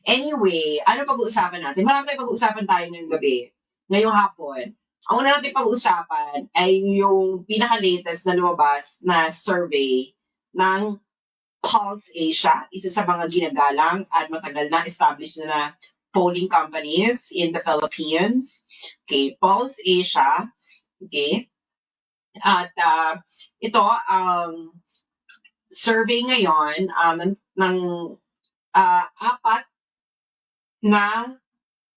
Anyway, ano pag-uusapan natin? Marami tayong pag-uusapan tayo ngayong gabi, ngayong hapon. Ang una natin pag-uusapan ay yung pinaka-latest na lumabas na survey ng Pulse Asia, isa sa mga ginagalang at matagal na established na polling companies in the Philippines. Okay, Pulse Asia. Okay. At ito, ang survey ngayon ng apat na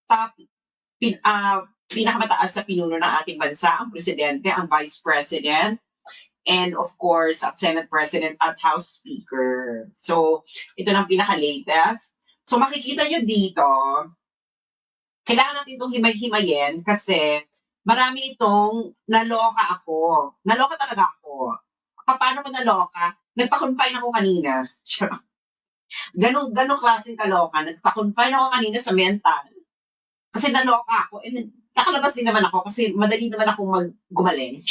top pinakamataas sa pinuno ng ating bansa, ang presidente, ang vice president, and of course, ang Senate President at House Speaker. So, ito na ang pinaka-latest. So, makikita nyo dito, kailangan natin itong himay-himayin kasi marami itong naloka ako. Naloka talaga ako. Paano ko naloka? Nagpa-confine ako kanina. Ganong klaseng kaloka. Nagpa-confine ako kanina sa mental. Kasi naloka ako. And nakalabas din naman ako kasi madali naman akong gumaling.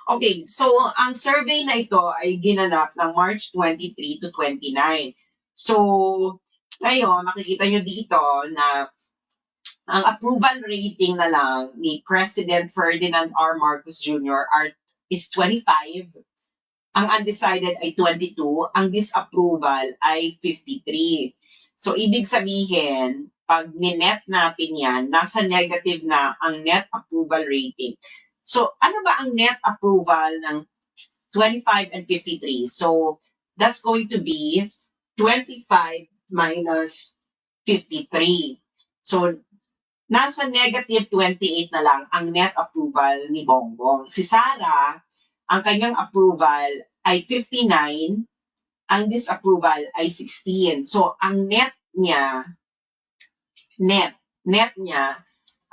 Okay, so ang survey na ito ay ginanap ng March 23 to 29. So, ngayon, makikita nyo dito na ang approval rating na lang ni President Ferdinand R. Marcos Jr. is 25. Ang undecided ay 22. Ang disapproval ay 53. So, ibig sabihin, pag ninet natin yan, nasa negative na ang net approval rating. So, ano ba ang net approval ng 25 and 53? So, that's going to be 25 minus 53. So, nasa negative 28 na lang ang net approval ni Bongbong. Si Sara, ang kanyang approval ay 59, ang disapproval ay 16. So, ang net niya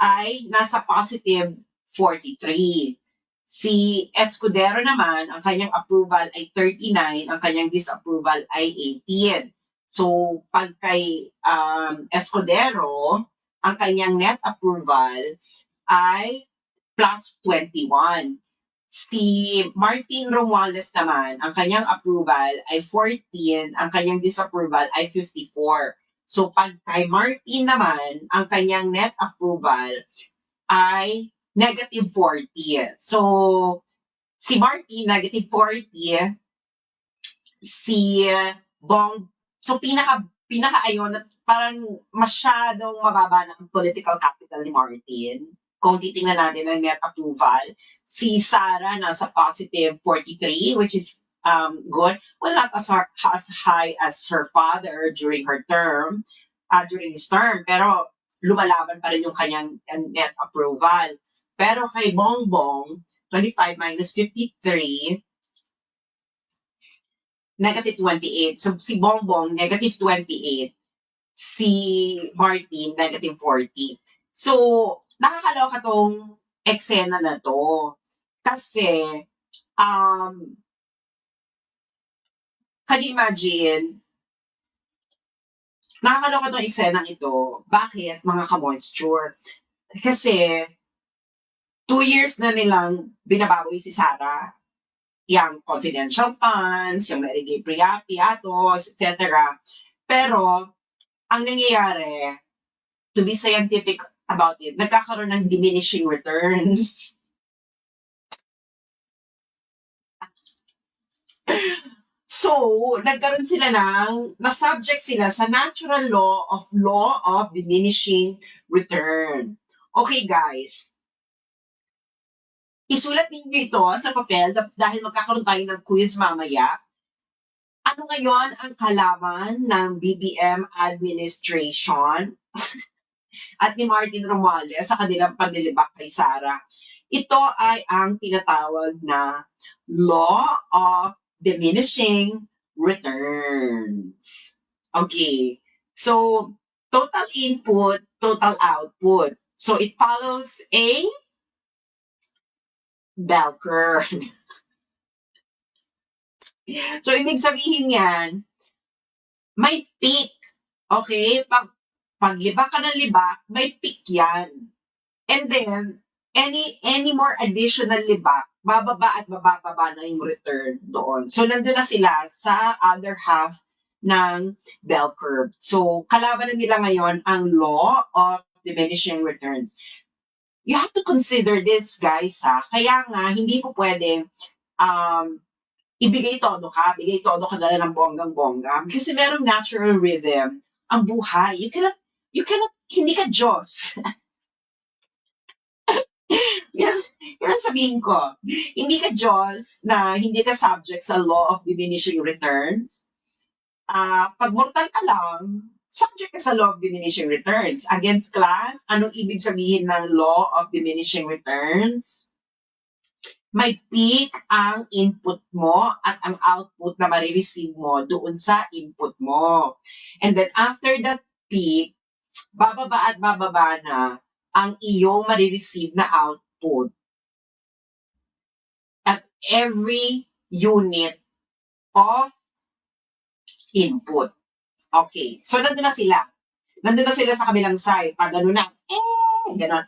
ay nasa positive 43. Si Escudero naman, ang kanyang approval ay 39, ang kanyang disapproval ay 18. So, pag kay Escudero, ang kanyang net approval ay plus 21. Si Martin Romualdez naman, ang kanyang approval ay 14, ang kanyang disapproval ay 54. So, pag kay Martin naman, ang kanyang net approval ay negative 40. So, si Martin, negative 40. Si Bong, so pinaka-ayon, parang masyadong mababa na ang political capital ni Martin. Kung titingnan natin ang net approval, si Sara nasa positive 43, which is good. Well, not as high as her father during his term, pero lumalaban pa rin yung kanyang net approval. Pero kay Bongbong, 25 minus 53, negative 28. So si Bongbong, negative 28. Si Martin, negative 40. So, nakakaloka tong eksena na to. Kasi, can you imagine, nakakaloka tong eksena ito. Bakit, mga ka-moisture? Kasi, 2 years na nilang binabawi si Sara. Yung confidential funds, yung Mary Priapiatos, etc. Pero, ang nangyayari, to be scientific about it, nagkakaroon ng diminishing returns. So, nagkaroon sila na-subject sila sa natural law of diminishing return. Okay, guys. Isulat ninyo ito sa papel dahil magkakaroon tayo ng quiz mamaya. Ano ngayon ang kalaman ng BBM administration at ni Martin Romualdez sa kanilang panlilibak kay Sara? Ito ay ang tinatawag na law of diminishing returns. Okay. So, total input, total output. So, it follows a bell curve. So, ibig sabihin yan, may peak. Okay? Pag libak ka ng libak, may peak yan. And then, any more additional libak, bababa at bababa na yung return doon. So, nandun na sila sa other half ng bell curve. So, kalaban na nila ngayon ang law of diminishing returns. You have to consider this, guys, ha? Kaya nga, hindi ko pwedeng ibigay bigay todo ka dala ng bonggang-bongga. Kasi merong natural rhythm ang buhay. You cannot, hindi ka Diyos. yan ang sabihin ko. Hindi ka Diyos na hindi ka subject sa law of diminishing returns. Pag mortal ka lang, subject ka sa law of diminishing returns. Against class, anong ibig sabihin ng law of diminishing returns? May peak ang input mo at ang output na marireceive mo doon sa input mo. And then after that peak, bababa at bababa na ang iyong marireceive na output at every unit of input. Okay, so nandun na sila. Nandun na sila sa kabilang side. Pag gano'n na, gano'n.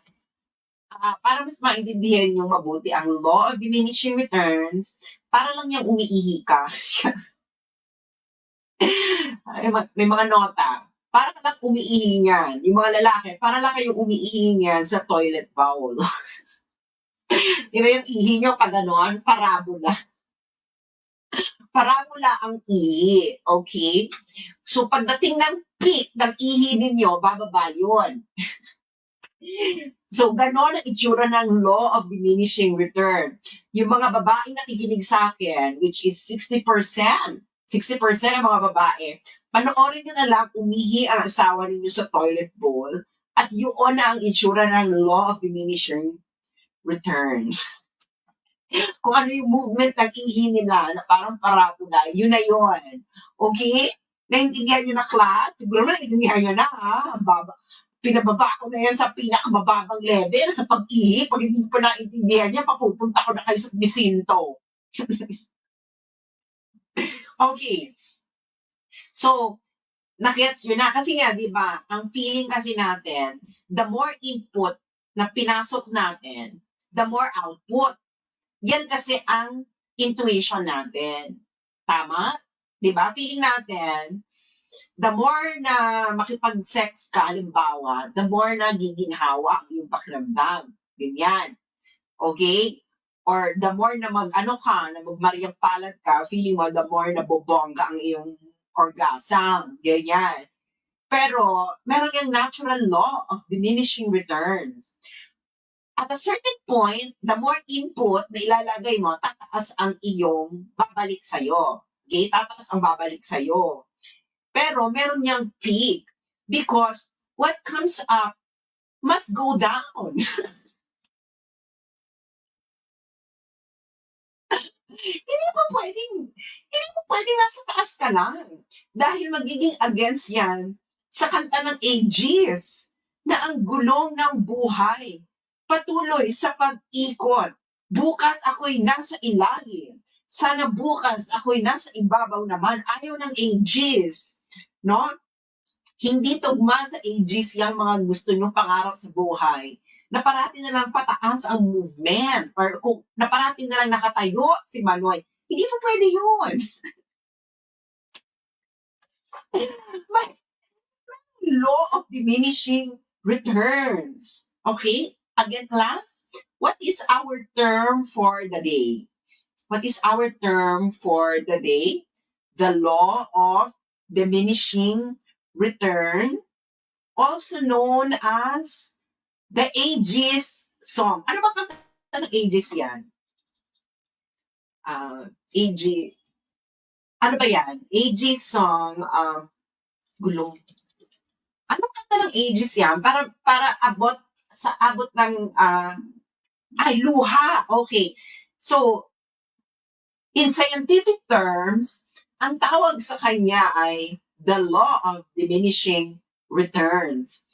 Para mas maintindihan yung mabuti ang law of diminishing returns, para lang yung umiihi ka. May mga nota. Para lang umiihi niyan. Yung mga lalaki, para lang kayong umiihi niyan sa toilet bowl. Diba yung ihi nyo pag gano'n? Parabola. Parabola ang ihi. Okay? So pagdating ng peak ng ihi ninyo, bababa yun. So, gano'n ang itsura ng law of diminishing return. Yung mga babaeng nakikinig sa akin, which is 60% ng mga babae, panoorin nyo na lang umihi ang asawa ninyo sa toilet bowl at yun na ang itsura ng law of diminishing return. Kung ano yung movement ng ihi nila na parang parabola, yun na yun. Okay? Naintindihan nyo na, class? Siguro na naintindihan nyo na, ha? Pinababa ko na yan sa pinakamababang level sa pag-ihi. Pag hindi ko pa naintindihan yan, papupunta ko na kayo sa Bisinto. Okay. So, nakits yun na. Kasi nga, di ba, ang feeling kasi natin, the more input na pinasok natin, the more output. Yan kasi ang intuition natin. Tama? Di ba? Feeling natin, the more na makipag-sex ka, halimbawa, the more na giginhawa ang iyong pakiramdam. Ganyan. Okay? Or the more na magmariang palad ka, feeling mo, the more na bobongga ang iyong orgasm. Ganyan. Pero, meron yung natural law of diminishing returns. At a certain point, the more input na ilalagay mo, tataas ang iyong babalik sa'yo. Okay? Tataas ang babalik sa'yo. Pero meron niyang peak because what comes up must go down. Hindi mo pwedeng nasa taas ka lang. Dahil magiging against yan sa kanta ng ages na ang gulong ng buhay patuloy sa pag-ikot. Bukas ako'y nasa ilalim. Sana bukas ako'y nasa ibabaw naman. Ayaw ng ages. No? Hindi tugma sa ages yung mga gusto nyong pangarap sa buhay. Na parati na lang pataas ang movement or kung na parati na lang nakatayo si Manoy. Hindi po pwede yun. May law of diminishing returns. Okay? Again, class, what is our term for the day? What is our term for the day? The law of diminishing return, also known as the Aegis song. Ano ba kanta ng Aegis yan? Aegis. Ano ba yan? Aegis song, gulong. Ano kanta ng Aegis yan? Para abot ng, luha. Okay. So, in scientific terms, ang tawag sa kanya ay the law of diminishing returns.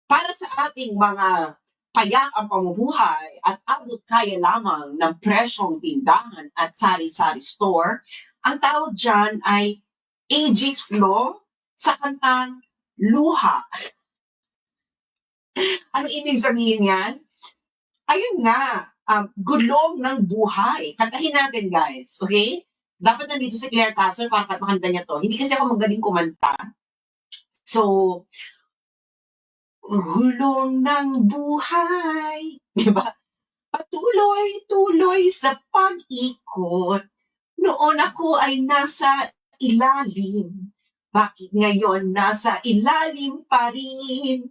Para sa ating mga payak ang pamumuhay at abot kaya lamang ng presyong tindahan at sari-sari store, ang tawag dyan ay Aegis Law sa kantang Luha. Ano ibig sabihin yan? Ayun nga, gulong ng buhay. Kantahin natin, guys. Okay? Dapat nandito si Claire Castro para makanta niya to. Hindi kasi ako magaling kumanta. So, hulong ng buhay, di ba? Patuloy-tuloy sa pag-ikot. Noon ako ay nasa ilalim. Bakit ngayon nasa ilalim pa rin?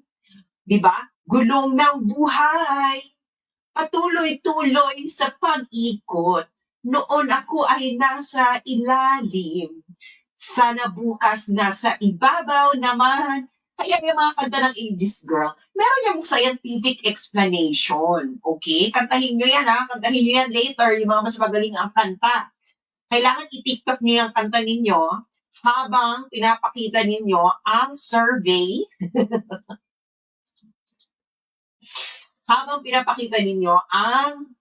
Di ba? Gulong ng buhay. Patuloy-tuloy sa pag-ikot. Noon ako ay nasa ilalim. Sana bukas nasa ibabaw naman. Kaya yung mga kanta ng Aegis Girl, meron yung scientific explanation. Okay? Kantahin nyo yan ha. Kantahin nyo yan later, yung mga mas magaling ang kanta. Kailangan i-TikTok nyo yung kanta ninyo habang pinapakita ninyo ang survey. Habang pinapakita ninyo ang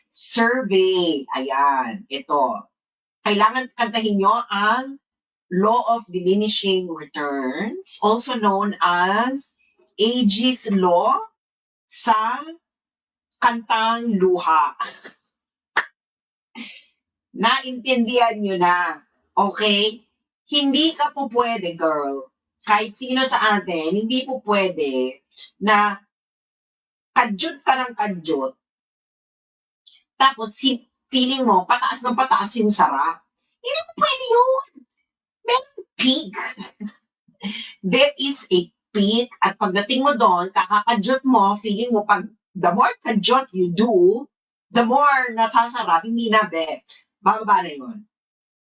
survey. Ayan, ito. Kailangan kantahin nyo ang Law of Diminishing Returns, also known as Aegis Law sa kantang Luha. Naintindihan nyo na, okay? Hindi ka po pwede, girl. Kahit sino sa atin, hindi po pwede na kadyot ka ng kadyot, tapos feeling mo, pataas ng pataas yung sarap. Hindi po pwede yun. Merong peak. There is a peak, at pagdating mo doon, kakakadyot mo, feeling mo, pag the more kadyot you do, the more nasasarap, hindi na, be. Bababa na yun.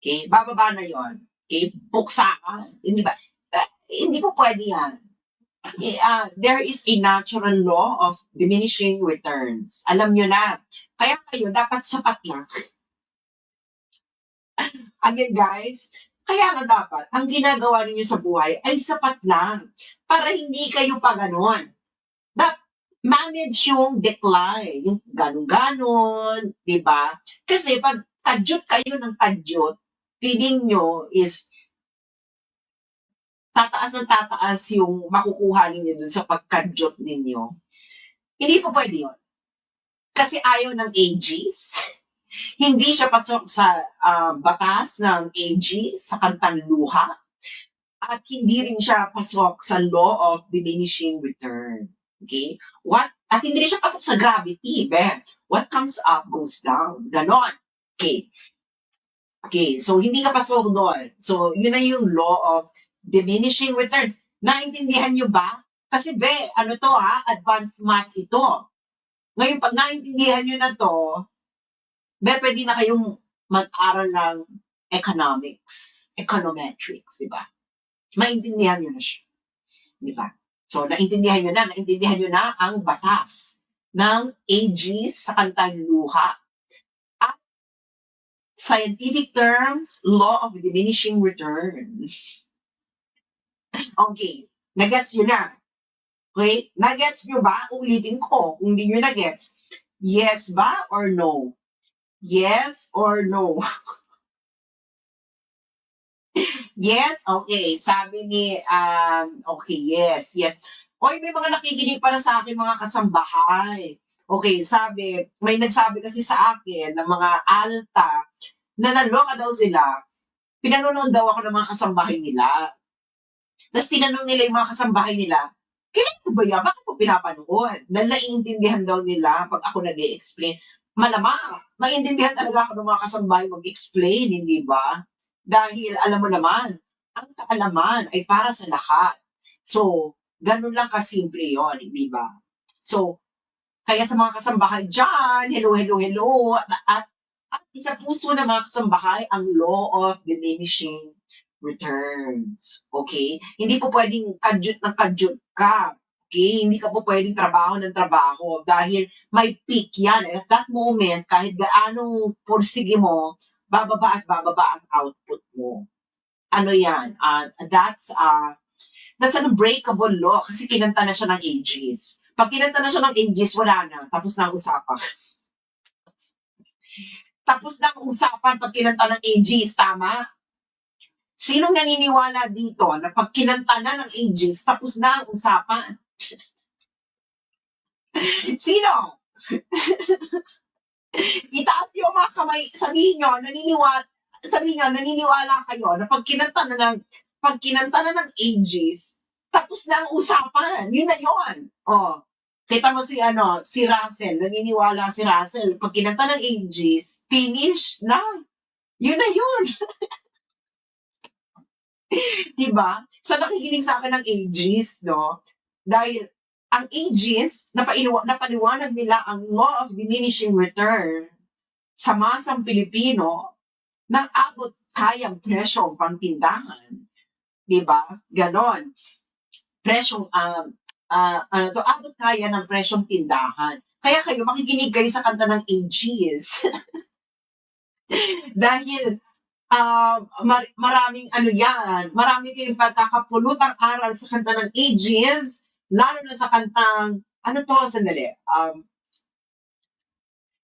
Okay? Bababa na yun. Okay? Buksa ka. Hindi ba? Hindi po pwede yan. There is a natural law of diminishing returns. Alam nyo na. Kaya kayo, dapat sapat lang. Again, guys, kaya nga dapat, ang ginagawa ninyo sa buhay ay sapat lang para hindi kayo pa ganon. Manage yung decline, yung ganon-ganon, di ba? Kasi pag kadyot kayo ng kadyot, feeling nyo is tataas na tataas yung makukuha ninyo dun sa pagkadyot ninyo. Hindi po pwede yun. Kasi ayaw ng Aegis. Hindi siya pasok sa batas ng Aegis, sa kantang Luha. At hindi rin siya pasok sa law of diminishing return. Okay? At hindi rin siya pasok sa gravity. What comes up goes down. Ganon. Okay. Okay, so hindi ka pasok doon. So, yun na yung law of diminishing returns. Naintindihan nyo ba? Kasi ano to ha? Advanced math ito. Ngayon, pag naintindihan nyo na to, pwede na kayong mag-aral ng economics, econometrics, di ba? Maintindihan nyo na siya. Di ba? So, naintindihan nyo na ang batas ng Aegis sa kantang Luha. At scientific terms, law of diminishing return. Okay, nagets nyo na. Okay, nagets nyo ba? Ulitin ko, kung hindi nyo nagets. Yes ba or no? Yes or no? Yes? Okay. Sabi ni, okay, yes. Oy, may mga nakikinig para sa akin, mga kasambahay. Okay, may nagsabi kasi sa akin ng mga alta na naloka daw sila. Pinanonood daw ako ng mga kasambahay nila. Tapos tinanong nila yung mga kasambahay nila, kailan ko ba yan? Bakit ko pinapanood? Naiintindihan daw nila pag ako nag-i-explain. Malamang, maintindihan talaga ako ng mga kasambahay mag-explain, hindi ba? Dahil alam mo naman, ang kaalaman ay para sa lahat. So, ganun lang kasimple yun, hindi ba? So, kaya sa mga kasambahay dyan, hello. At isa puso ng mga kasambahay ang law of diminishing returns. Okay? Hindi po pwedeng kadyot ng kadyot ka. Okay? Hindi ka po pwedeng trabaho ng trabaho dahil may peak yan. At that moment, kahit gaano pursige mo, bababa at bababa ang output mo. Ano yan? That's an unbreakable law kasi kinanta na siya ng Aegis. Pag kinanta na siya ng Aegis, wala na. Tapos na ang usapan. Tapos na ang usapan pag kinanta ng Aegis, tama? Sinong naniniwala dito na pag kinanta na ng Aegis, tapos na ang usapan? Sino? Itaas yung mga kamay, sabihin nyo, naniniwala, sabi nga, naniniwala kayo na pag kinanta na ng ages, tapos na ang usapan. Yun na yun. Oh, kita mo si Russell, naniniwala si Russell, pag kinanta ng ages, finish na. Yun na yun. Diba? So nakikinig sa akin ng ages, no? Dahil ang ages, napaliwanag nila ang law of diminishing return sa masang Pilipino nang abot kayang presyong pangtindahan. Diba? Ganon. Presyong, abot kaya ng presyong tindahan. Kaya kayo, makikinig kayo sa kanta ng ages. Dahil, maraming marami kayong pagkakapulutang aral sa kanta ng ages, lalo na sa kantang, sandali,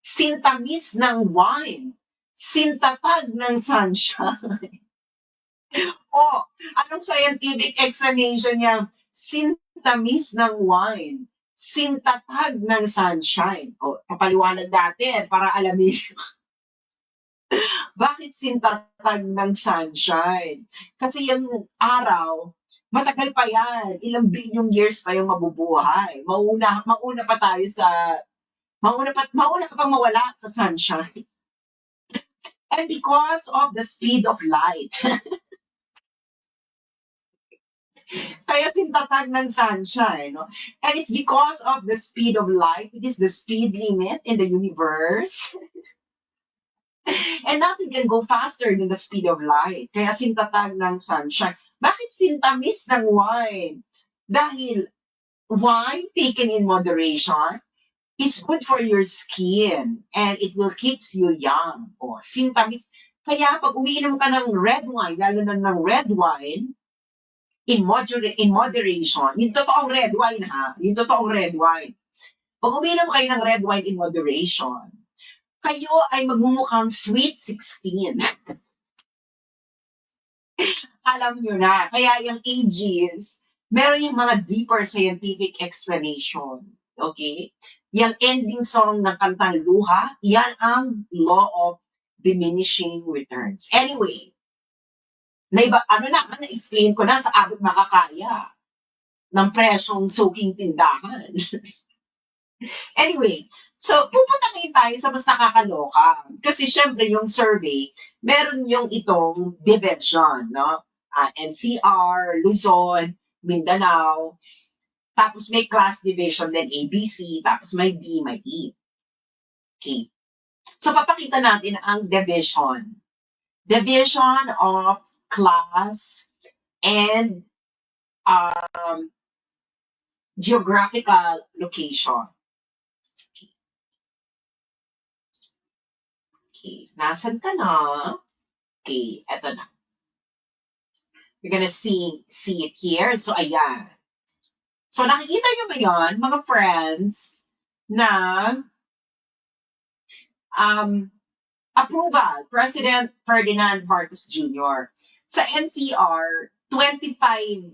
Sintamis ng wine, sintatag ng sunshine. Anong scientific explanation niya? Sintamis ng wine, sintatag ng sunshine. Papaliwanag natin para alamin niyo. Bakit sintatag ng sunshine? Kasi yung araw, matagal pa yan. Ilang bilyong years pa yung mabubuhay. Mauna ka pang mawala sa sunshine. And because of the speed of light, kaya tinatag ng sunshine. No? And it's because of the speed of light, it is the speed limit in the universe. And nothing can go faster than the speed of light. Kaya sintatag ng sunshine. Bakit sintamis ng wine? Dahil wine taken in moderation is good for your skin and it will keeps you young. Sintamis. Kaya pag umiinom ka ng red wine, lalo na ng red wine, in moderation, yung totoong red wine yung totoong red wine. Pag umiinom kayo ng red wine in moderation, kayo ay magmumukhang sweet 16. Alam nyo na, kaya yung ages, meron yung mga deeper scientific explanation. Okay? Yung ending song ng kantang Luha, yan ang law of diminishing returns. Anyway, na-explain ko na sa abot makakaya ng presyong suking tindahan. Anyway, so pupunta ngayon tayo sa mas nakakaloka. Kasi syempre yung survey, meron yung itong division, no? NCR, Luzon, Mindanao, tapos may class division, then ABC, tapos may D, may E. Okay. So papakita natin ang division. Division of class and geographical location. Okay, nasan ka na? Okay, eto na. You're gonna see it here. So, ayan. So, nakikita nyo ba yun, mga friends, na approval, President Ferdinand Marcos Jr. Sa NCR, 25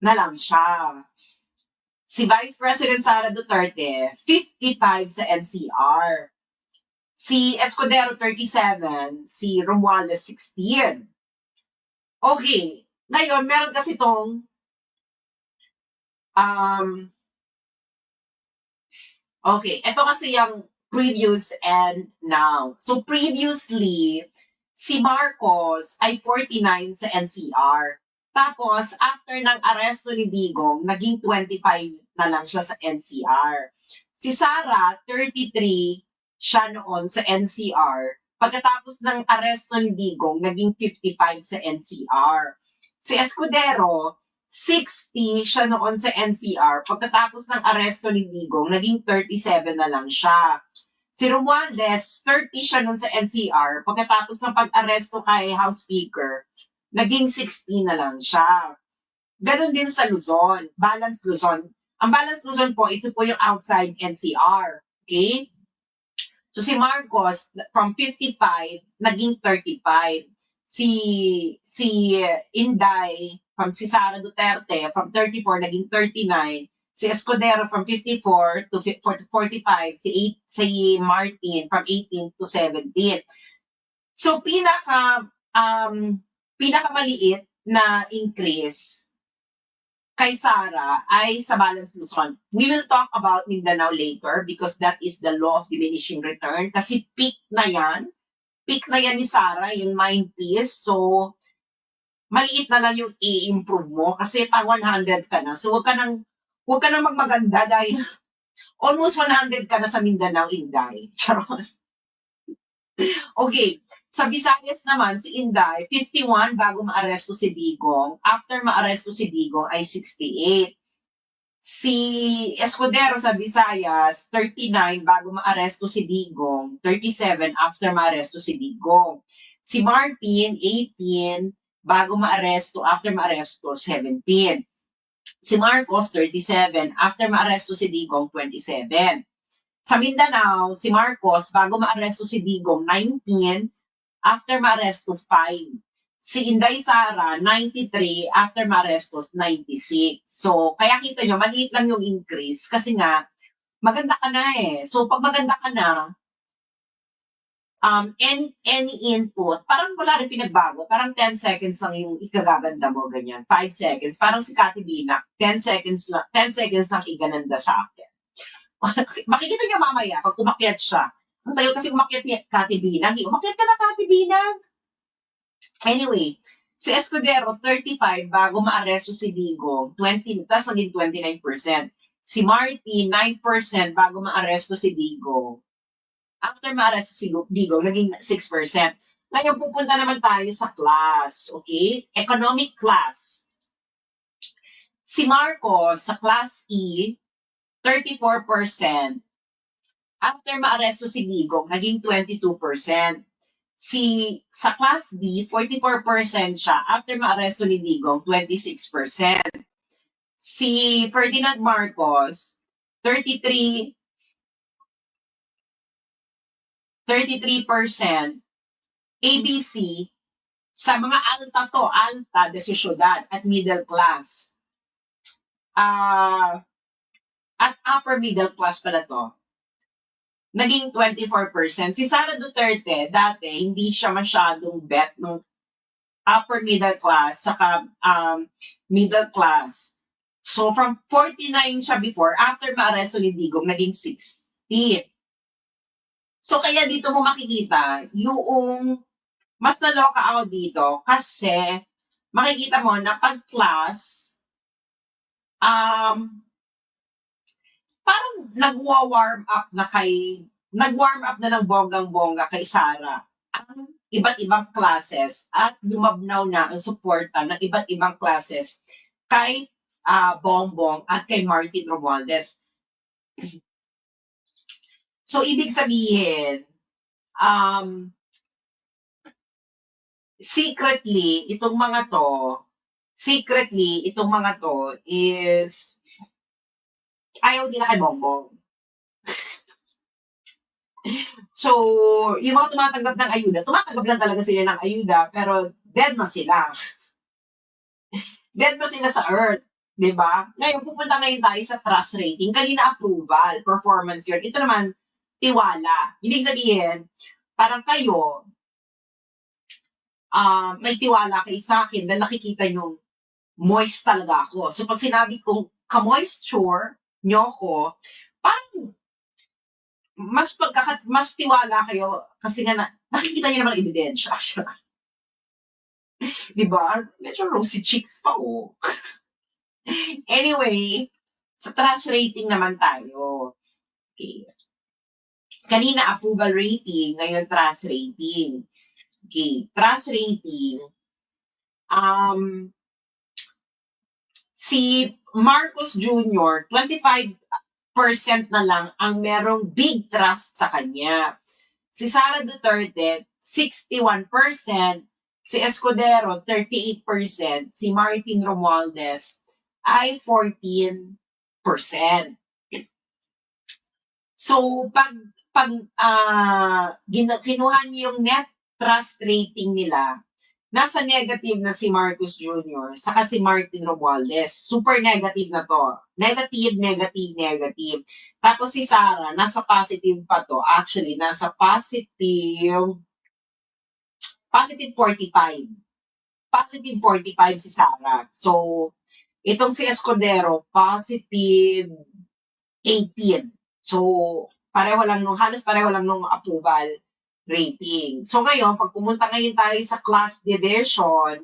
na lang siya. Si Vice President Sara Duterte, 55 sa NCR. Si Escudero, 37. Si Romualdez, 16. Okay. Ngayon, meron kasi itong okay. Ito kasi yung previous and now. So, previously, si Marcos ay 49 sa NCR. Tapos, after ng aresto ni Digong, naging 25 na lang siya sa NCR. Si Sara, 33 siya noon sa NCR. Pagkatapos ng aresto ni Digong, naging 55 sa NCR. Si Escudero, 60 siya noon sa NCR. Pagkatapos ng aresto ni Digong, naging 37 na lang siya. Si Romualdez, 30 siya noon sa NCR. Pagkatapos ng pag-aresto kay House Speaker, naging 16 na lang siya. Ganon din sa Luzon, Balance Luzon. Ang Balance Luzon po, ito po yung outside NCR. Okay? So si Marcos, from 55, naging 35. Si Inday, si Sara Duterte, from 34, naging 39. Si Escudero, from 54 to 45. Si Martin, from 18 to 17. So, pinakamaliit na increase kay Sara ay sa balance Luzon. We will talk about Mindanao later because that is the law of diminishing return. Kasi peak na yan ni Sara, yung 90s. So, maliit na lang yung i-improve mo kasi pang 100 ka na. So, huwag ka nang magmaganda dahil almost 100 ka na sa Mindanao, Inday. Charot. Okay, sa Visayas naman, si Inday, 51 bago maaresto si Digong. After maaresto si Digong ay 68. Si Escudero sa Visayas, 39 bago maaresto si Digong. 37 after maaresto si Digong. Si Martin, 18 bago maaresto, after maaresto, 17. Si Marcos, 37 after maaresto si Digong, 27. Sa Mindanao, si Marcos, bago maaresto si Digong, 19, after maaresto, 5. Si Inday Sara, 93, after maaresto, 96. So, kaya kita nyo, maliit lang yung increase kasi nga, maganda ka na eh. So, pag maganda ka na, any input, parang wala rin pinagbago. Parang 10 seconds lang yung ikagaganda mo, ganyan. 5 seconds. Parang si Kati Bina, 10 seconds lang igananda sa akin. Makikita niyo mamaya pag umakyat siya. Ang tayo kasi umakyat ni Kati Binag. Umakyat ka na, Kati Binag. Anyway, si Escudero, 35 bago maaresto si Digong, 20, tapos naging 29%. Si Marty, 9% bago maaresto si Digong. After maaresto si Digong, naging 6%. Ngayon, pupunta naman tayo sa class, okay? Economic class. Si Marcos, sa class E, 34%. After maaresto si Digong, naging 22%. Sa class D, 44% siya. After maaresto ni Digong, 26%. Si Ferdinand Marcos, 33%. ABC, sa mga alta de syudad at middle class. At upper middle class pala to, naging 24%. Si Sara Duterte, dati, hindi siya masyadong bet ng upper middle class saka middle class. So, from 49 siya before, after maaresto ni Digong, naging 60. So, kaya dito mo makikita, yung mas naloka ako dito kasi makikita mo na pag class, parang nagwa-warm up na ng bonggang-bongga kay Sara ang iba't ibang classes at lumabnaw na ang suporta ng iba't ibang classes kay Bongbong at kay Martin Romualdez. So, ibig sabihin, secretly, itong mga to is ayaw nila kay Bongbong. So, yung mga tumatanggap ng ayuda, tumatanggap lang talaga sila ng ayuda, pero dead na sila. Dead na sila sa earth. Diba? Ngayon, pupunta ngayon tayo sa trust rating. Kanina approval, performance yun. Ito naman, tiwala. Ibig sabihin, parang kayo, may tiwala kayo sa akin dahil nakikita nyo, moist talaga ako. So, pag sinabi kong ka-moisture nyo ko, parang mas tiwala kayo kasi nga nakikita nyo naman ang ebidensya. Diba? Medyo rosy cheeks pa, oh. Anyway, sa trust rating naman tayo. Okay. Kanina approval rating, ngayon trust rating. Okay, trust rating. Si Marcos Jr., 25% na lang ang merong big trust sa kanya. Si Sara Duterte, 61%. Si Escudero, 38%. Si Martin Romualdez ay 14%. So, pag kinuha niyo yung net trust rating nila, nasa negative na si Marcos Jr. saka si Martin Romualdez. Super negative na to. Negative, negative, negative. Tapos si Sara, nasa positive pa to. Actually, nasa positive Positive 45. Positive 45 si Sarah. So, itong si Escudero, positive 18. So, halos pareho lang nung approval rating. So, ngayon, pag pumunta ngayon tayo sa class division,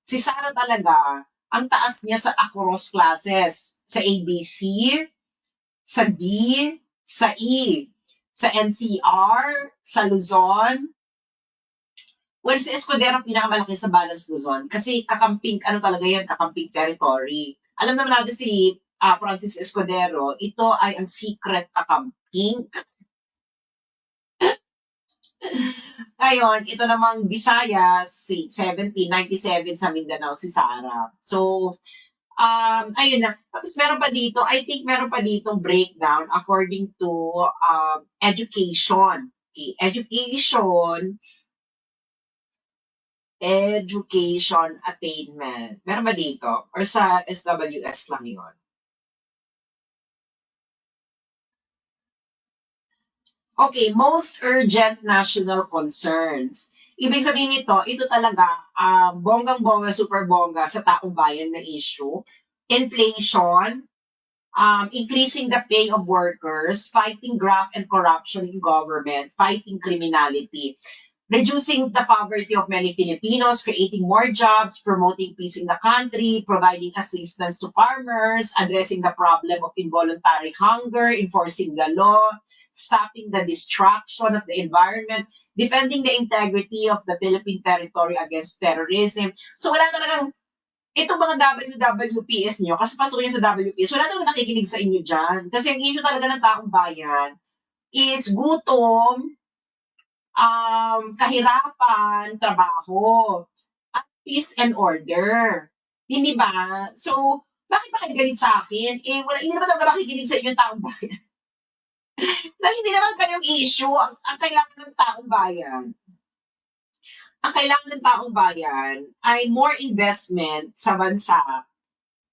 si Sarah talaga, ang taas niya sa across classes. Sa ABC, sa D, sa E, sa NCR, sa Luzon. Well, si Escudero pinakamalaki sa Balas Luzon kasi kakamping, ano talaga yan, kakamping territory. Alam naman natin si Francis Escudero, ito ay ang secret kakamping. Ngayon, ito namang Visayas, si 1797 sa Mindanao, si Sarah. So, ayun na. Tapos meron pa dito, I think meron pa ditong breakdown according to education. Okay, education attainment. Meron ba dito? Or sa SWS lang yun? Okay, most urgent national concerns. Ibig sabihin nito, ito talaga, bonggang-bongga, super bongga sa taong bayan na issue. Inflation, increasing the pay of workers, fighting graft and corruption in government, fighting criminality, reducing the poverty of many Filipinos, creating more jobs, promoting peace in the country, providing assistance to farmers, addressing the problem of involuntary hunger, enforcing the law, stopping the destruction of the environment, defending the integrity of the Philippine territory against terrorism. So wala talagang, itong mga WWPS nyo, kasi pasok nyo sa WPS, wala talagang nakikinig sa inyo dyan. Kasi ang issue talaga ng taong bayan is gutom, kahirapan, trabaho, at peace and order. Hindi ba? So, bakit ba kayo galit sa akin? Hindi naman talaga makikinig sa inyo yung taong bayan. Dahil hindi naman kayong issue. Ang kailangan ng taong bayan, ay more investment sa bansa.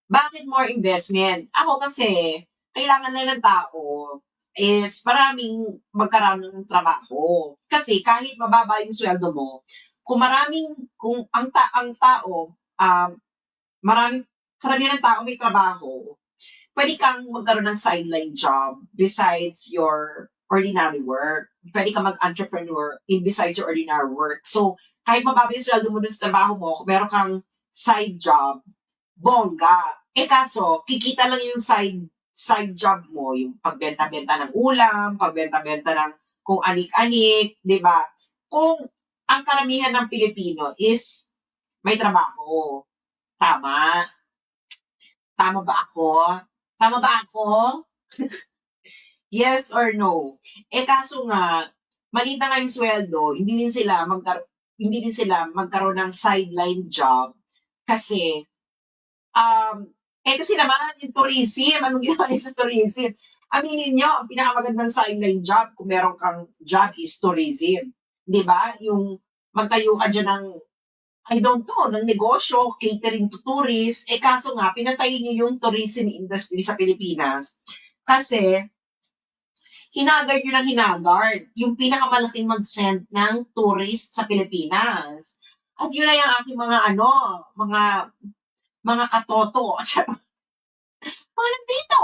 Bakit more investment? Ako kasi, kailangan lang ng tao is maraming magkaroon ng trabaho. Kasi kahit mababa yung sweldo mo, kung ang tao, karamihan ng tao may trabaho, pwede kang magkaroon ng sideline job besides your ordinary work. Pwede kang mag-entrepreneur besides your ordinary work. So, kahit mababa yung sweldo mo dun sa trabaho mo, kung meron kang side job, bongga. Kaso, kikita lang yung side job mo, yung pagbenta-benta ng ulam, pagbenta-benta ng kung anik-anik, di ba? Kung ang karamihan ng Pilipino is may trabaho. Tama? Tama ba ako? Tama ba ako? Yes or no? Kaso nga, maliit na nga yung sweldo, hindi din sila magkaroon ng sideline job kasi kasi naman yung tourism, anong ginawa niya sa tourism? Aminin nyo, ang pinakamagandang sideline job kung meron kang job is tourism. Di ba? Yung magtayo ka dyan ng, I don't know, ng negosyo, catering to tourists. Kaso nga, pinatay niyo yung tourism industry sa Pilipinas kasi hinagard nyo ng hinagard yung pinakamalaking mag-send ng tourist sa Pilipinas. At yun na yung aking mga katoto. Mga nandito.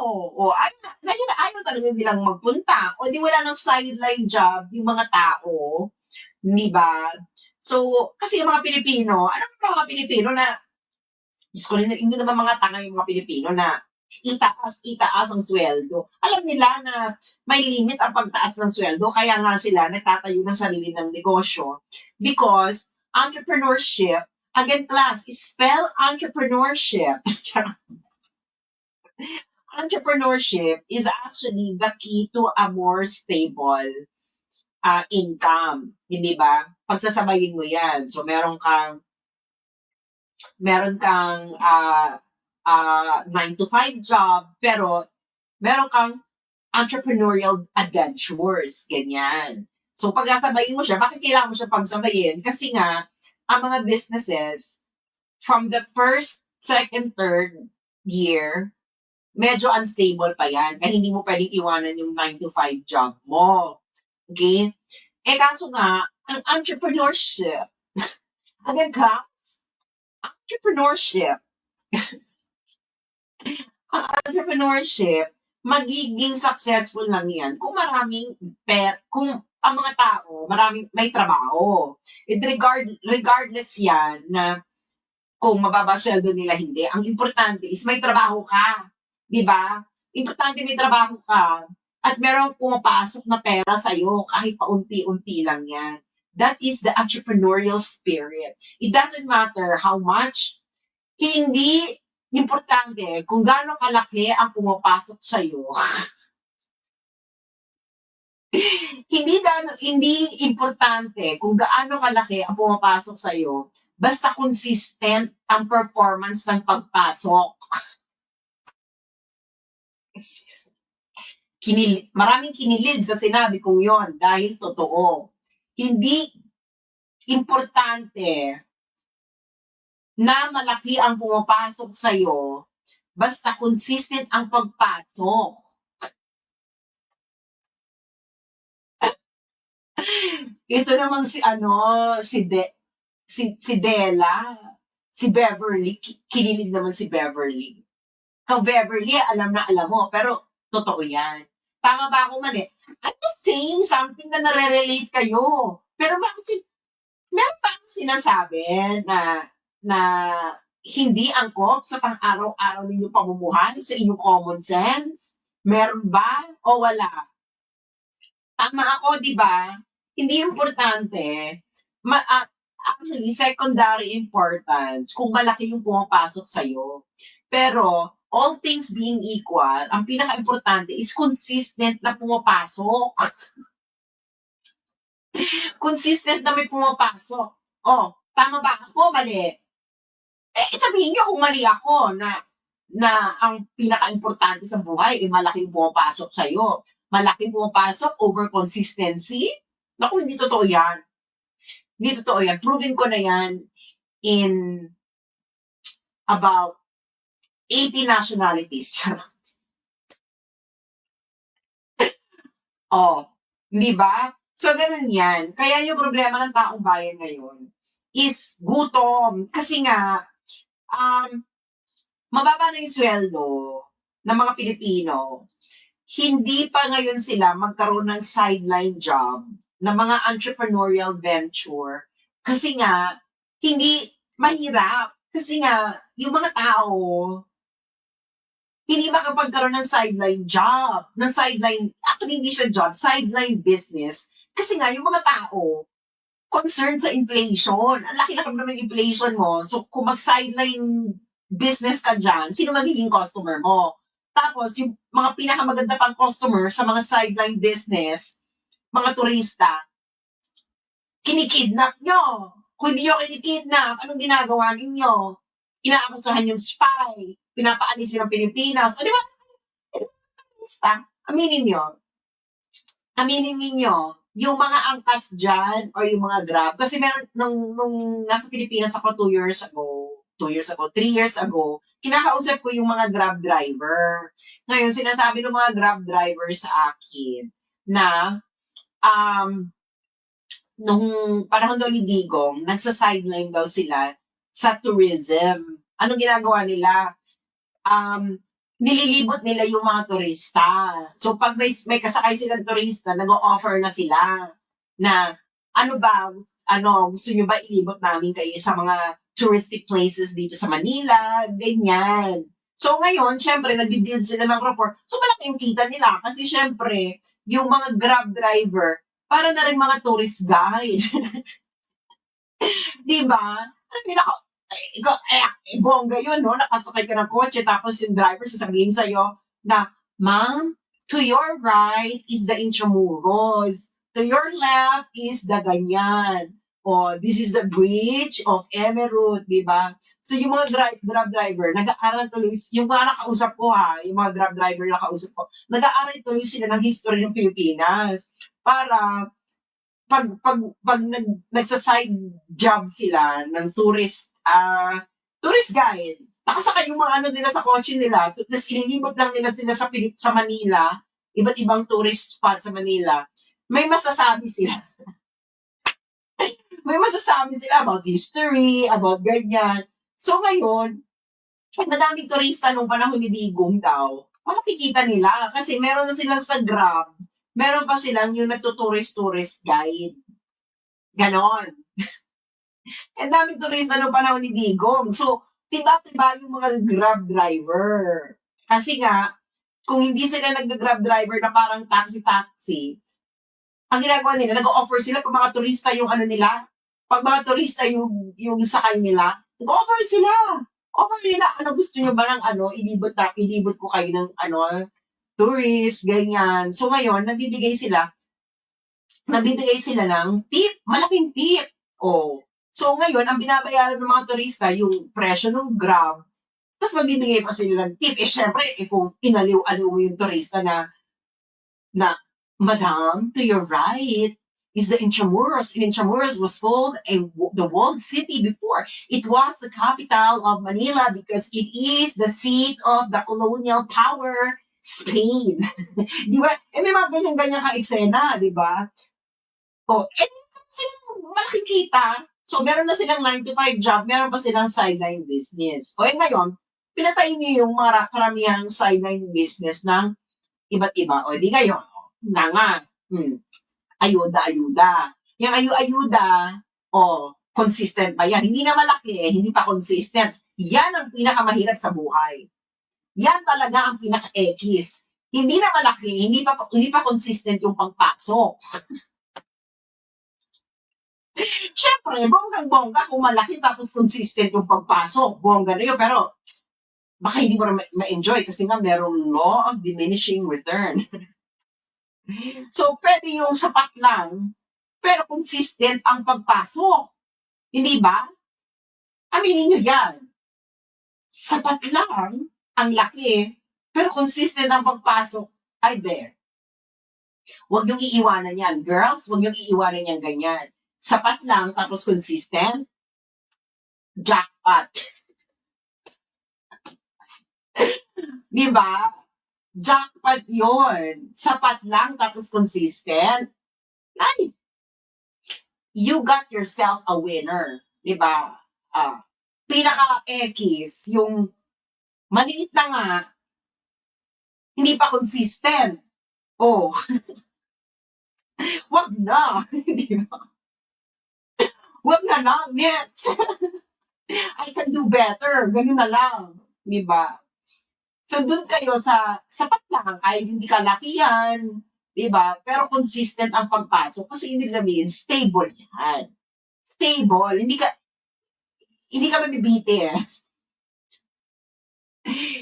Ayaw talaga nilang magpunta. O di wala ng sideline job yung mga tao. Di ba? So, kasi yung mga Pilipino, alam mo mga Pilipino na, hindi naman mga tanga yung mga Pilipino na itaas ang sweldo. Alam nila na may limit ang pagtaas ng sweldo, kaya nga sila nagtatayo ng sarili ng negosyo. Because entrepreneurship, again class, spell entrepreneurship. Entrepreneurship is actually the key to a more stable income. Hindi ba? Pagsasabayin mo yan. So, meron kang 9-to-5 job, pero meron kang entrepreneurial adventures, ganyan. So, pagsasabayin mo siya, bakit kailangan mo siya pagsabayin? Kasi nga, ang mga businesses, from the first, second, third year, medyo unstable pa yan. Kaya hindi mo pwedeng iwanan yung 9-to-5 job mo. Okay? Kaso nga, ang entrepreneurship, And then comes entrepreneurship. Ang entrepreneurship, magiging successful lang yan kung kung ang mga tao, maraming may trabaho. Regardless yan na kung mababa sweldo nila hindi. Ang importante is may trabaho ka. Di ba? Importante may trabaho ka at merong pumapasok na pera sa'yo kahit paunti-unti lang yan. That is the entrepreneurial spirit. It doesn't matter how much. Hindi importante kung gaano kalaki ang pumapasok sa'yo. Hindi importante kung gaano kalaki ang pumapasok sa'yo, basta consistent ang performance ng pagpasok. Maraming kinilig sa sinabi kong yon dahil totoo. Hindi importante na malaki ang pumapasok sa'yo, basta consistent ang pagpasok. Ito namang si Della, si Beverly, kinilig naman si Beverly. Kung Beverly, alam mo, pero totoo yan. Tama ba ako mali? I'm just saying something na nare-relate kayo. Pero meron ba akong sinasabi na hindi angkop sa pang-araw-araw ninyong pamumuhay, sa inyong common sense? Meron ba o wala? Tama ako, di ba? Hindi importante. Actually, secondary importance kung malaki yung pumapasok sa'yo. Pero, all things being equal, ang pinaka-importante is consistent na pumapasok. Consistent na may pumapasok. Oh, tama ba ako? Mali. Sabihin niyo kung mali ako na ang pinaka-importante sa buhay ay malaki yung pumapasok sa'yo. Malaki pumapasok over consistency. Naku, hindi totoo yan. Hindi totoo yan. Proven ko na yan in about 80 nationalities. Oh, di ba? So, ganun yan. Kaya yung problema ng taong bayan ngayon is gutom. Kasi nga, mababa na yung sweldo ng mga Pilipino. Hindi pa ngayon sila magkaroon ng sideline job na mga entrepreneurial venture. Kasi nga, hindi mahirap. Kasi nga, yung mga tao, hindi makapagkaroon ng sideline job, actually hindi siya job, sideline business. Kasi nga, yung mga tao, concerned sa inflation. Ang laki-laki naman ng inflation mo. So, kung mag-sideline business ka dyan, sino magiging customer mo? Tapos, yung mga pinakamaganda pang customer sa mga sideline business, mga turista, kinikidnap nyo. Kung hindi nyo kinikidnap, anong ginagawa ninyo? Inaakusahan yung spy, pinapaalis yun ng Pilipinas. O, di ba? Aminin ninyo, yung mga angkas dyan or yung mga Grab, kasi meron, nung nasa Pilipinas ako 3 years ago, kinakausap ko yung mga Grab driver. Ngayon, sinasabi ng mga Grab driver sa akin na nung panahon daw ni Digong, nagsa-sideline daw sila sa tourism. Anong ginagawa nila? Nililibot nila yung mga turista. So, pag may kasakay silang turista, nag-o-offer na sila na, gusto nyo ba ilibot namin kayo sa mga touristic places dito sa Manila? Ganyan. So, ngayon, syempre, nag-build sila ng rapport. So, malaki yung kita nila. Kasi, syempre, yung mga Grab driver, para na rin mga tourist guide. Diba? Bongga yun, no? Nakasakay ka ng kotse, tapos yung driver sasabihin sa'yo na, ma'am, to your right is the Intramuros. To your left is the ganyan. O, this is the bridge of Emerald, di ba? So, yung mga Grab driver, nag-aaral tuloy, yung mga nakausap ko yung mga Grab driver na nakausap ko, nag-aaral tuloy sila ng history ng Pilipinas. Para, pag nagsa-side job sila ng tourist guide, nakasakay yung mga nila sa kotse nila, tapos inilibot lang nila sila sa Manila, iba't ibang tourist spot sa Manila, may masasabi sila. May masasabi sila about history, about ganyan. So ngayon, madaming turista nung panahon ni Digong daw, makikita nila kasi meron na silang sa Grab, meron pa silang yung nagtutourist-tourist guide. Ganon. Ang daming turista nung panahon ni Digong. So, tiba-tiba yung mga Grab driver. Kasi nga, kung hindi sila nag-Grab driver na parang taxi-taxi, ang ginagawa nila, nag-offer sila pag mga turista yung ano nila, pag mga turista yung sakay nila, nag-offer sila. Offer nila, ano gusto nyo ba ng ano, ilibot ko kayo ng ano, tourist, ganyan. So ngayon, nabibigay sila ng tip, malaking tip. Oh. So ngayon, ang binabayaran ng mga turista, yung presyo ng Grab, tapos mabibigay pa sila ng tip. Eh syempre, kung inaliw-aliw mo yung turista na Madam, to your right is the Intramuros. And Intramuros was called the walled city before. It was the capital of Manila because it is the seat of the colonial power, Spain. Di ba? Eh, may mga ganyan-ganyan kang eksena, di ba? O, eh, silang malaking kita. So, meron na silang 9 to 5 job, meron pa silang sideline business. O, eh, ngayon, pinatay niyo yung mga karamihang sideline business ng iba't iba. O, di ngayon, nga. Ayuda-ayuda. Yung ayuda, consistent ba yan? Hindi na malaki, hindi pa consistent. Yan ang pinakamahirap sa buhay. Yan talaga ang pinaka-ekis. Hindi na malaki, hindi pa consistent yung pangpasok. Siyempre, bonggang-bongga kung malaki tapos consistent yung pagpasok. Bongga na yun, pero baka hindi mo ma-enjoy kasi nga merong law of diminishing return. So, pwede yung sapat lang, pero consistent ang pagpasok. Hindi ba? Aminin nyo yan. Sapat lang, ang laki, pero consistent ang pagpasok, I bet. Huwag niyong iiwanan yan. Girls, huwag niyong iiwanan yan ganyan. Sapat lang, tapos consistent, jackpot. Di ba? Jackpot yun. Sapat lang, tapos consistent. Ay, you got yourself a winner. Di ba? Pinaka-ekis, yung maliit na nga, hindi pa consistent. Oh, wag na. Di ba? Wag na lang, next. I can do better. Ganun na lang. Di ba? So, dun kayo sa sapat lang, kahit hindi kalakihan, di ba? Pero consistent ang pagpasok. Kasi ibig sabihin, stable yan. Stable. Hindi ka mabibiti eh.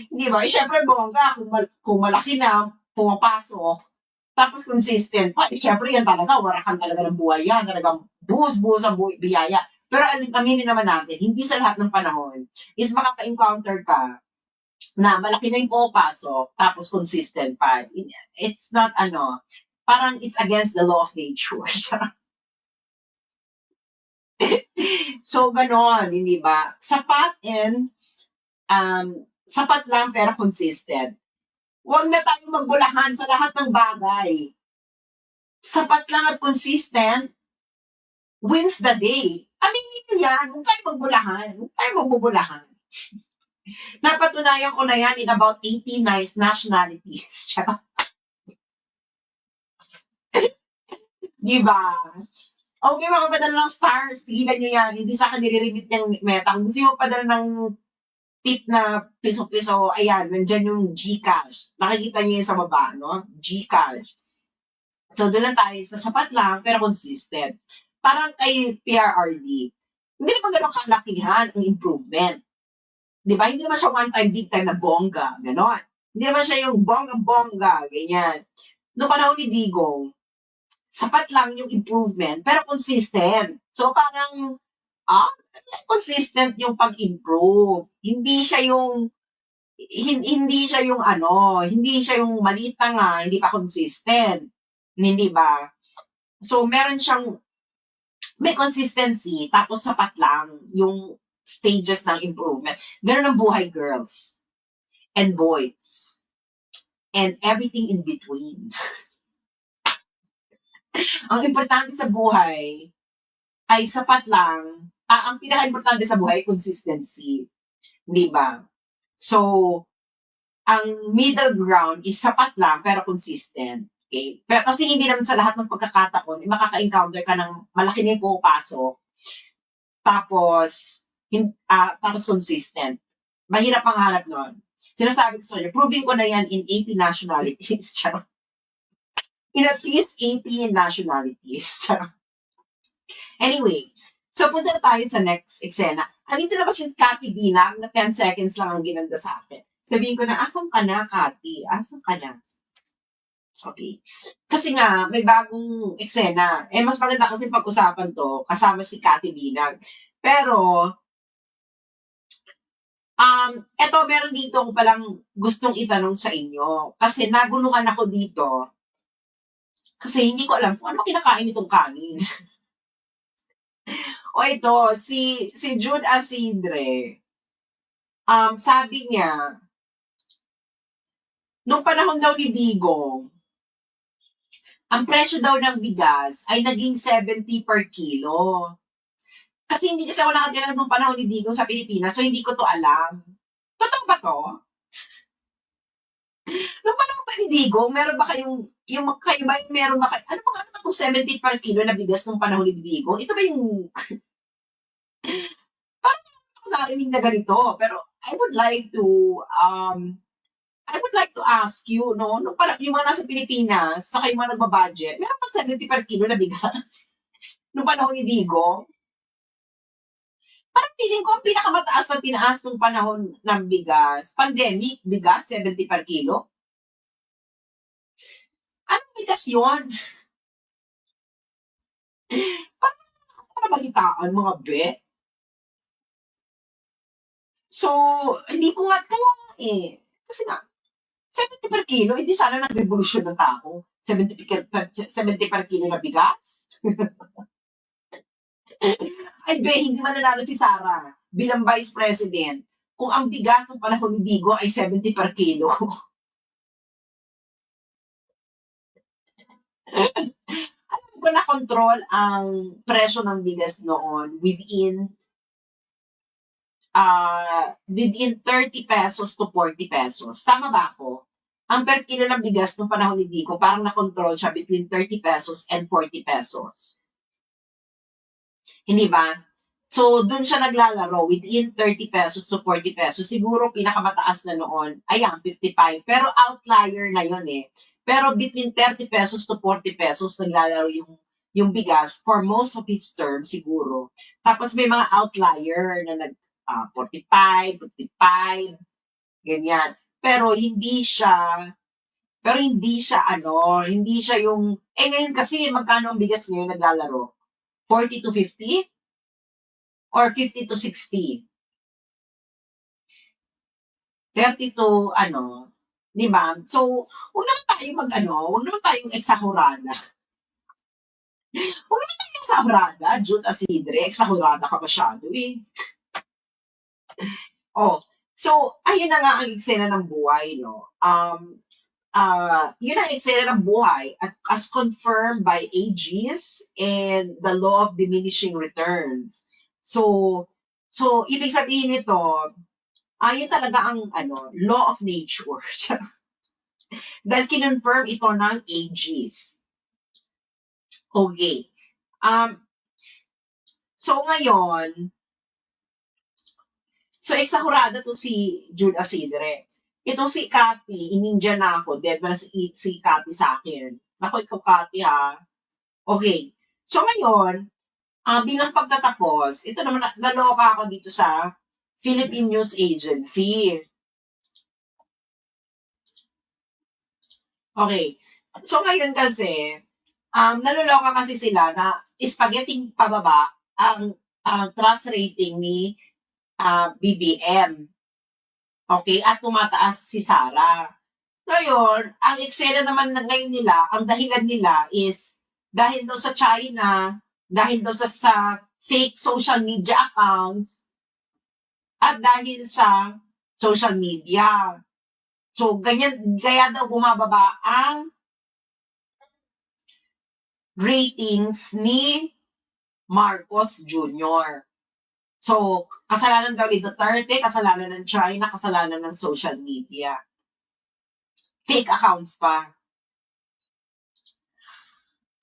Di ba? Eh, syempre, bongga, kung malaki na, pumapasok, tapos consistent pa, eh, syempre yan talaga, warakan talaga ng buhay yan. Talagang buhos-buhos ang biyaya. Pero aminin naman natin, hindi sa lahat ng panahon is makaka-encounter ka na malaki na yung pumapasok, tapos consistent pa. It's not parang it's against the law of nature. So, ganon, hindi ba? Sapat sapat lang pero consistent. Huwag na tayo magbulahan sa lahat ng bagay. Sapat lang at consistent wins the day. Aminin nyo yan, huwag tayo magbulahan. Huwag tayo magbubulahan. Napatunayan ko na yan in about 18 nationalities. Diba? Okay, makapadala ng stars. Tigilan nyo yan. Hindi sa akin nire-remit ng Meta. Kung gusto mo padala ng tip na piso-piso, ayan, nandyan yung GCash. Nakikita nyo yun sa baba, no? GCash. So, doon lang tayo sa sapat lang, pero consistent. Parang kay PRRD. Hindi naman ganun kalakihan ang improvement. Di ba? Hindi naman siya one time, big time na bongga. Ganon. Hindi naman siya yung bongga-bongga. Ganyan. Noong panahon ni Digong, sapat lang yung improvement, pero consistent. So, parang, consistent yung pag-improve. Hindi siya yung maliit na nga, hindi pa consistent. Hindi ba? So, may consistency, tapos sapat lang yung stages ng improvement. Ganun ang buhay, girls and boys and everything in between. Ang importante sa buhay, ay sapat lang. Ang pinaka-importante sa buhay, consistency. Di ba? So, ang middle ground is sapat lang pero consistent. Okay? Pero kasi hindi naman sa lahat ng pagkakataon, makaka-encounter ka ng malaki na yung pumapasok, tapos, tapos consistent. Mahirap ang hanap nun. Sinasabi ko sa inyo, proving ko na yan in 80 nationalities. Charot. In at least 80 nationalities. Charot. Anyway, so punta na tayo sa next eksena. Andito na ba si Cathy Binang na 10 seconds lang ang ginanda sa akin? Sabihin ko na, asan ka na, Cathy? Asan ka na? Okay. Kasi nga, may bagong eksena. Mas maganda kasi pag-usapan to, kasama si Cathy Binang. Pero, eto, meron dito ko palang gustong itanong sa inyo. Kasi naguluhan ako dito. Kasi hindi ko alam kung ano kinakain itong kanin. O ito, si Jude Asidre, sabi niya, nung panahon daw ni Digong, ang presyo daw ng bigas ay naging 70 per kilo. Kasi hindi kasi ako nakatira nung panahon ni Digong sa Pilipinas, so hindi ko to alam. Totoo ba to? Nung panahon ba ni Digong, meron ba kayong, kayo ba, meron ba kayo, ano ba itong 70 per kilo na bigas nung panahon ni Digong? Ito ba yung, parang ako narinig na ganito, pero I would like to ask you, no, nung parang yung mga nasa Pilipinas, sa kayo mga nagbabudget, meron pa 70 per kilo na bigas? Nung panahon ni Digong? Parang feeling ko ang pinakamataas na tinaas nung panahon ng bigas, pandemic, bigas, 70 per kilo? Anong bigas yun? Parang balitaan, mga be. So, hindi ko nga, kaya kasi nga, 70 per kilo, hindi sana nag-revolusyon ng tao. 70 per kilo na bigas? Ay, be, hindi mananalo si Sara bilang Vice President kung ang bigas ng panahon ni Digo ay 70 per kilo. Alam ko na control ang presyo ng bigas noon within 30 pesos to 40 pesos. Tama ba ako? Ang per kilo ng bigas nung panahon ni Dico, parang na-control siya between 30 pesos and 40 pesos. Hindi ba? So, dun siya naglalaro within 30 pesos to 40 pesos. Siguro pinakamataas na noon, ayan, 55. Pero outlier na yon eh. Pero between 30 pesos to 40 pesos naglalaro yung bigas for most of its term siguro. Tapos may mga outlier na 45, 55, ganyan. Hindi siya yung, ngayon kasi magkano ang bigas ngayon naglalaro? 40 to 50? Or 50 to 60? 30 to, di ba? So, huwag naman tayong eksahurada. Huwag naman tayong eksahurada, Jude Asidre, eksahurada ka masyado eh. So, ayun na nga ang eksena ng buhay, no? Yun ang eksena ng buhay as confirmed by AGs and the law of diminishing returns. So ibig sabihin nito, yun talaga ang law of nature. Dahil kinonfirm ito ng AGs. Okay. So ngayon, eksahurada to si Jude Asidre. Ito si Cathy, in-India na ako, dead ba si Cathy sa akin? Naku, ikaw Cathy ha. Okay. So ngayon, bilang pagtatapos, ito naman, naloka ako dito sa Philippine News Agency. Okay. So ngayon kasi, naloloka kasi sila na spaghetti pababa ang trust rating ni BBM. Okay, at tumataas si Sara. Ngayon, ang eksena naman ngayon nila, ang dahilan nila is dahil daw sa China, dahil daw sa fake social media accounts, at dahil sa social media. So, kaya daw bumababa ang ratings ni Marcos Jr. So, kasalanan daw ni Duterte, kasalanan ng China, kasalanan ng social media. Fake accounts pa.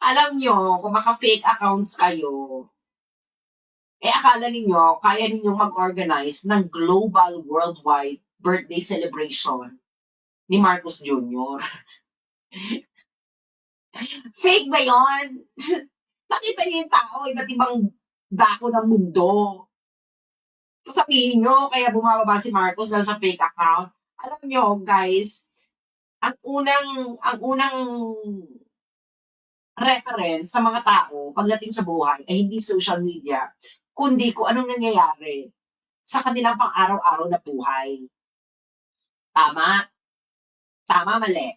Alam nyo, kung maka-fake accounts kayo, akala ninyo, kaya ninyong mag-organize ng global worldwide birthday celebration ni Marcos Jr. Fake ba yon? Nakita niyo yung tao, iba't ibang dako ng mundo. Sasabihin nyo, kaya bumababa si Marcos dahil sa fake account. Alam nyo, guys, ang unang reference sa mga tao pagdating sa buhay ay hindi social media, kundi kung anong nangyayari sa kanilang pang-araw-araw na buhay. Tama? Tama, mali?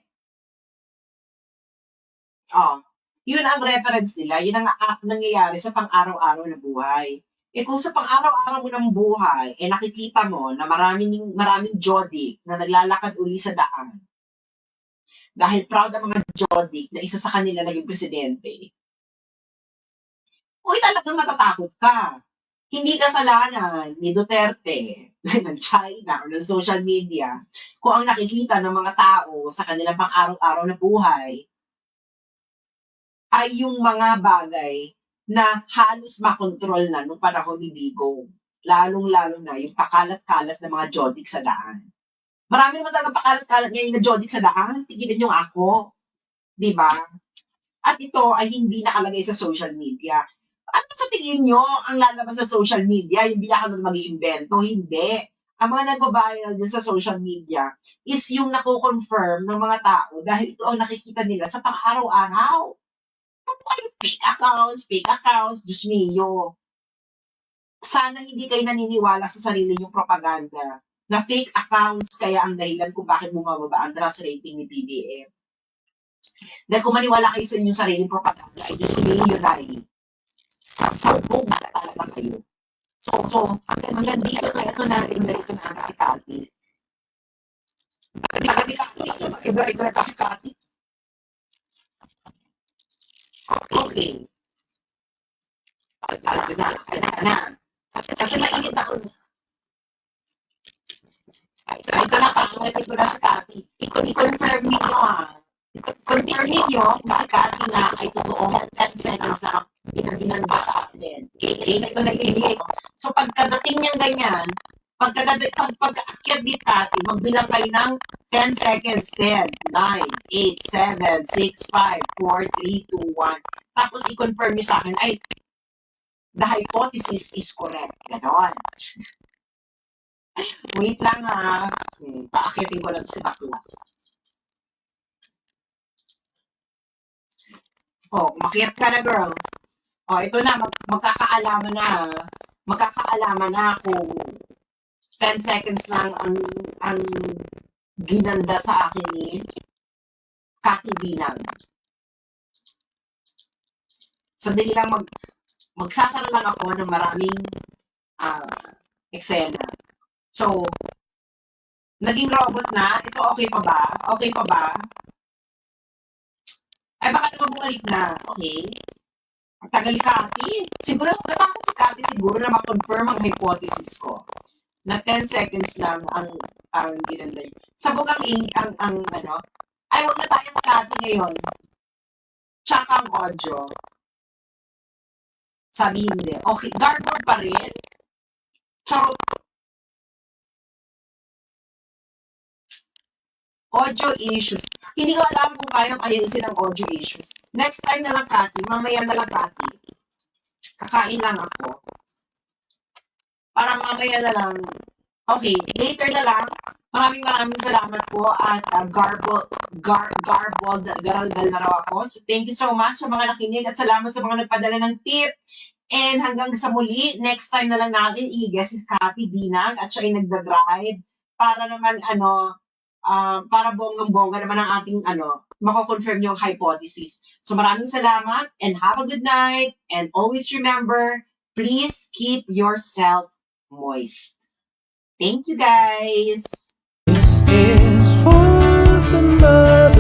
Oh, yun ang reference nila, yun ang nangyayari sa pang-araw-araw na buhay. Kung sa pang-araw-araw mo ng buhay, nakikita mo na maraming Jodic na naglalakad uli sa daan. Dahil proud ang mga Jodic na isa sa kanila naging presidente. Uy, talagang matatakot ka. Hindi kasalanan ni Duterte, ng China, o ng social media, kung ang nakikita ng mga tao sa kanilang pang-araw-araw na buhay ay yung mga bagay na halos makontrol na nung panahon ni Digong. Lalong-lalo na yung pakalat-kalat ng mga Jodic sa daan. Marami naman talagang pakalat-kalat ngayon na Jodic sa daan. Tigilin yung ako. Diba? At ito ay hindi nakalagay sa social media. Ano sa tingin nyo ang lalabas sa social media? Yung bigla ka na mag-iimbento? Hindi. Ang mga nagbabiral din sa social media is yung nako-confirm ng mga tao dahil ito ang nakikita nila sa pang-araw-araw. Ano kayo? Fake accounts, Diyos mio. Sana hindi kayo naniniwala sa sarili yung propaganda na fake accounts kaya ang dahilan kung bakit bumababa ang trust rating ni PBM. Dahil kung maniwala kayo sa inyong sariling propaganda, ay Diyos mio dahil sabog na talaga kayo. So hanggang dito na ito natin si Cathy. Iba kasi Cathy. Okay. Na. Kasi mainit ako. Ito na, pangit ko na si Cathy. I-confirm ninyo confirm ninyo kung si Cathy nga ay totoong 10 seconds na ginagba sa atin. Okay, ito na ilig. So pagkadating niyang ganyan, pag-akyat ni Cathy, magbilang kayo ng 10 seconds, 10, 9, 8, 7, 6, 5, 4, 3, 2, 1. Tapos i-confirm niyo sa akin, ay, the hypothesis is correct. Ganon. Wait lang ha. Paakyatin ko lang si bakla. Umakyat ka na, girl. Ito na, magkakaalaman na kung 10 seconds lang ang ginanda sa akin ni Cathy Binang. Sandali lang, magsasara lang ako ng maraming eksena. So, naging robot na. Ito okay pa ba? Okay pa ba? Ay, baka naman bumalik na. Okay. Ang tagal Cathy. Siguro, natakot si Cathy siguro na ma-confirm ang hypothesis ko. Na 10 seconds lang ang ginanda niya. Sabog ang ano. Ay, huwag na tayo Cathy ngayon. Tsaka ang audio. Sabi hindi. Okay, garbled pa rin. Charot. Audio issues. Hindi ko alam kung kaya ayusin ang audio issues. Next time na lang, Cathy. Mamaya na lang, Cathy. Kakain lang ako. Para mamaya na lang. Okay, later na lang. Maraming salamat po at garbled na raw ako. So thank you so much sa mga nakinig at salamat sa mga nagpadala ng tip. And hanggang sa muli, next time na lang natin i-guess si Cathy Binang at siya ay nagda-drive para naman para bonggang-bongga naman ang ating mako-confirm yung hypothesis. So maraming salamat and have a good night and always remember, please keep yourself moist. Thank you guys. This is for the mother.